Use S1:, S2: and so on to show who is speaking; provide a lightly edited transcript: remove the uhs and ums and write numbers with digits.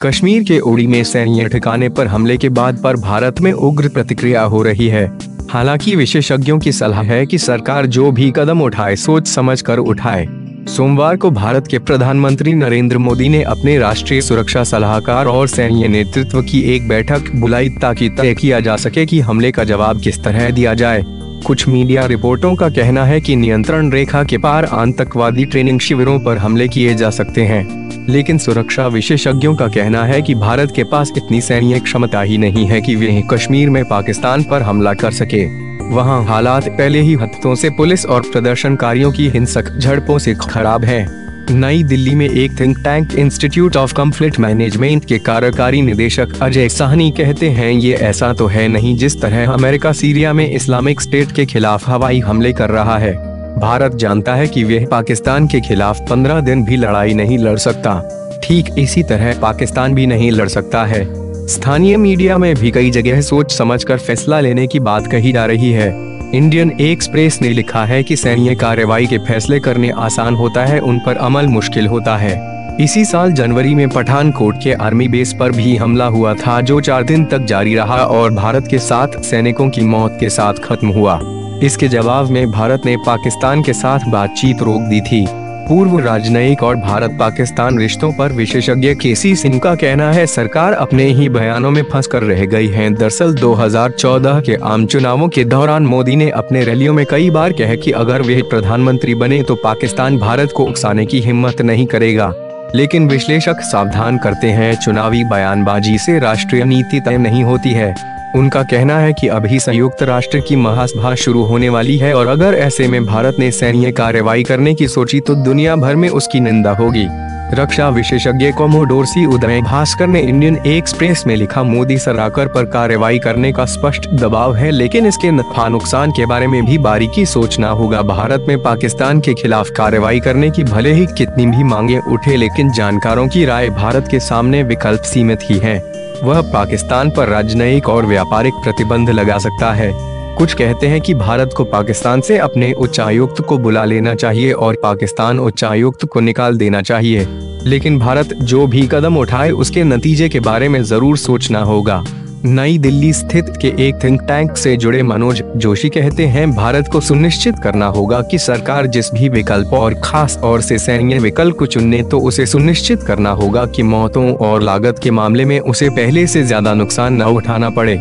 S1: कश्मीर के उड़ी में सैन्य ठिकाने पर हमले के बाद पर भारत में उग्र प्रतिक्रिया हो रही है। हालांकि विशेषज्ञों की सलाह है कि सरकार जो भी कदम उठाए सोच समझ कर उठाए। सोमवार को भारत के प्रधानमंत्री नरेंद्र मोदी ने अपने राष्ट्रीय सुरक्षा सलाहकार और सैन्य नेतृत्व की एक बैठक बुलाई ताकि तय किया जा सके कि हमले का जवाब किस तरह दिया जाए। कुछ मीडिया रिपोर्टों का कहना है कि नियंत्रण रेखा के पार आतंकवादी ट्रेनिंग शिविरों पर हमले किए जा सकते हैं, लेकिन सुरक्षा विशेषज्ञों का कहना है कि भारत के पास इतनी सैन्य क्षमता ही नहीं है कि वे कश्मीर में पाकिस्तान पर हमला कर सके। वहां हालात पहले ही हफ्तों से पुलिस और प्रदर्शनकारियों की हिंसक झड़पों से खराब हैं। नई दिल्ली में एक think tank institute of conflict management के कार्यकारी निदेशक अजय साहनी कहते हैं, ये ऐसा तो है नहीं जिस तरह अमेरिका सीरिया में इस्लामिक स्टेट के खिलाफ हवाई हमले कर रहा है। भारत जानता है कि वह पाकिस्तान के खिलाफ 15 दिन भी लड़ाई नहीं लड़ सकता। ठीक इसी तरह पाकिस्तान भी नहीं लड़ सकता है। स्थानीय मीडिया में भी कई जगह सोच समझकर फैसला लेने की बात कही जा रही है। इंडियन एक्सप्रेस ने लिखा है कि सैन्य कार्रवाई के फैसले करने आसान होता है, उन पर अमल मुश्किल होता है। इसी साल जनवरी में पठानकोट के आर्मी बेस पर भी हमला हुआ था, जो 4 दिन तक जारी रहा और भारत के 7 सैनिकों की मौत के साथ खत्म हुआ। इसके जवाब में भारत ने पाकिस्तान के साथ बातचीत रोक दी थी। पूर्व राजनयिक और भारत पाकिस्तान रिश्तों पर विशेषज्ञ केसी सिंह का कहना है, सरकार अपने ही बयानों में फंस कर रह गई है। दरअसल 2014 के आम चुनावों के दौरान मोदी ने अपने रैलियों में कई बार कहा कि अगर वे प्रधानमंत्री बने तो पाकिस्तान भारत को उकसाने की हिम्मत नहीं करेगा। लेकिन विश्लेषक सावधान करते हैं, चुनावी बयानबाजी से राष्ट्रीय नीति तय नहीं होती है। उनका कहना है कि अभी संयुक्त राष्ट्र की महासभा शुरू होने वाली है और अगर ऐसे में भारत ने सैन्य कार्रवाई करने की सोची तो दुनिया भर में उसकी निंदा होगी। रक्षा विशेषज्ञ कोमोडोर सी उदय भास्कर ने इंडियन एक्सप्रेस में लिखा, मोदी सरकार पर कार्रवाई करने का स्पष्ट दबाव है, लेकिन इसके नफा नुकसान के बारे में भी बारीकी सोचना होगा। भारत में पाकिस्तान के खिलाफ कार्रवाई करने की भले ही कितनी भी मांगे उठे, लेकिन जानकारों की राय भारत के सामने विकल्प सीमित ही है। वह पाकिस्तान पर राजनयिक और व्यापारिक प्रतिबंध लगा सकता है। कुछ कहते हैं कि भारत को पाकिस्तान से अपने उच्चायुक्त को बुला लेना चाहिए और पाकिस्तान उच्चायुक्त को निकाल देना चाहिए, लेकिन भारत जो भी कदम उठाए उसके नतीजे के बारे में जरूर सोचना होगा। नई दिल्ली स्थित के एक थिंक टैंक से जुड़े मनोज जोशी कहते हैं, भारत को सुनिश्चित करना होगा कि सरकार जिस भी विकल्प और खास तौर से सैन्य विकल्प को चुने तो उसे सुनिश्चित करना होगा कि मौतों और लागत के मामले में उसे पहले से ज्यादा नुकसान न उठाना पड़े।